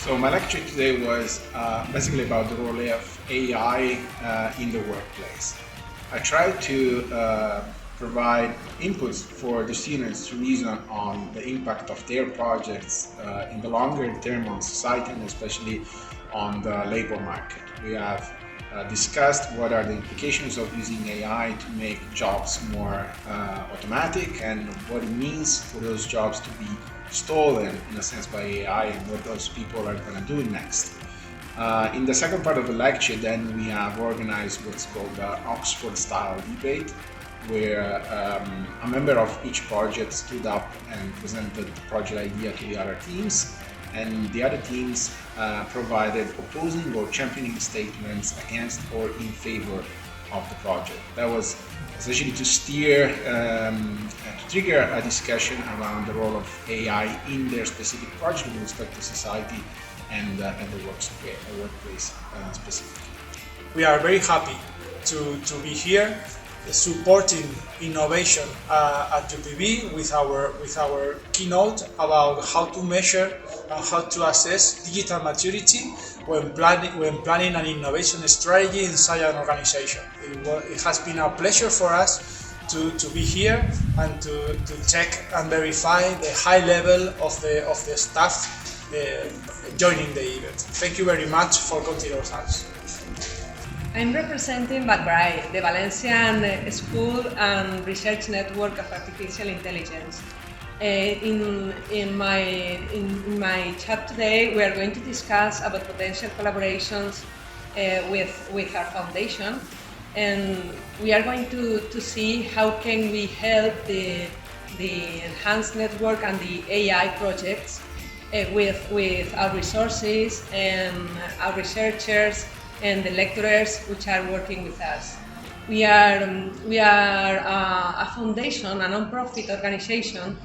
So my lecture today was basically about the role of AI in the workplace. I tried to provide inputs for the students to reason on the impact of their projects in the longer term on society and especially on the labor market. We have discussed what are the implications of using AI to make jobs more automatic and what it means for those jobs to be stolen in a sense by AI and what those people are going to do next. In the second part of the lecture then we have organized what's called the Oxford style debate, where a member of each project stood up and presented the project idea to the other teams, and the other teams provided opposing or championing statements against or in favor of the project. That was essentially to steer, to trigger a discussion around the role of AI in their specific project with respect to society and the workplace specifically. We are very happy to be here supporting innovation at UPB with our keynote about how to measure and how to assess digital maturity when planning an innovation strategy inside an organization. It has been a pleasure for us to be here and to check and verify the high level of the staff joining the event. Thank you very much for considering us. I'm representing VALBRAE, the Valencian School and Research Network of Artificial Intelligence. In my chat today, we are going to discuss about potential collaborations with our foundation, and we are going to see how can we help the ENHANCE network and the AI projects with our resources and our researchers and the lecturers which are working with us. We are a foundation, a non-profit organization,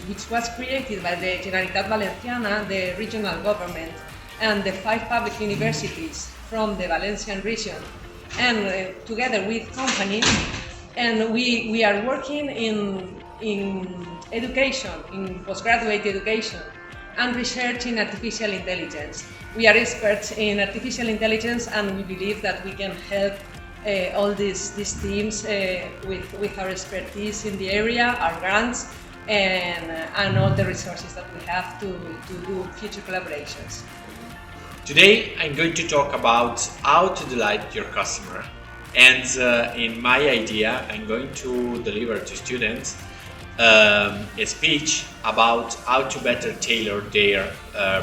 which was created by the Generalitat Valenciana, the regional government, and the 5 public universities from the Valencian region, and together with companies, and we are working in education, in postgraduate education, and research in artificial intelligence. We are experts in artificial intelligence, and we believe that we can help all these teams with our expertise in the area, our grants, and all the resources that we have to do future collaborations. Today I'm going to talk about how to delight your customer, and in my idea I'm going to deliver to students a speech about how to better tailor their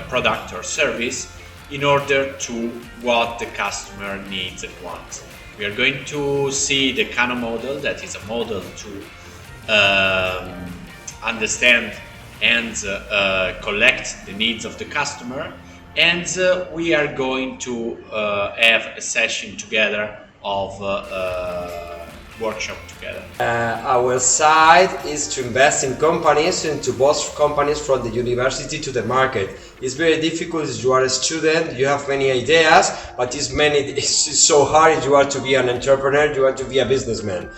product or service in order to what the customer needs and wants. We are going to see the Kano model, that is a model to understand and collect the needs of the customer, and we are going to have a session together of workshop together. Our side is to invest in companies and to both companies from the university to the market. It's very difficult if you are a student, you have many ideas, but it's so hard if you are to be an entrepreneur, you are to be a businessman.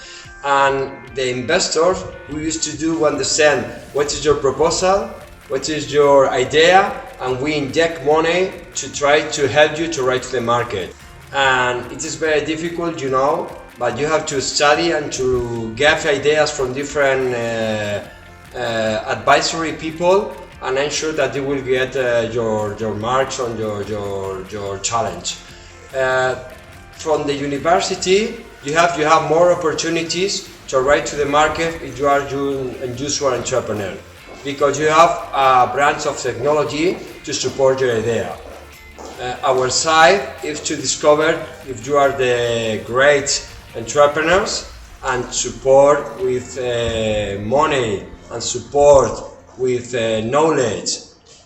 And the investors who used to do understand what is your proposal, what is your idea, and we inject money to try to help you to write to the market. And it is very difficult, you know, but you have to study and to get ideas from different advisory people, and I'm sure that you will get your marks on your challenge. From the university, you have more opportunities to write to the market if you are a usual entrepreneur, because you have a branch of technology to support your idea. Our side is to discover if you are the great entrepreneurs and support with money and support with knowledge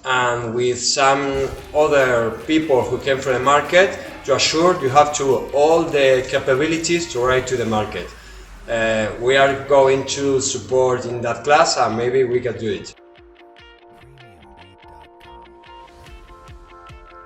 and with some other people who came from the market. To assure you have to all the capabilities to write to the market. We are going to support in that class, and maybe we can do it.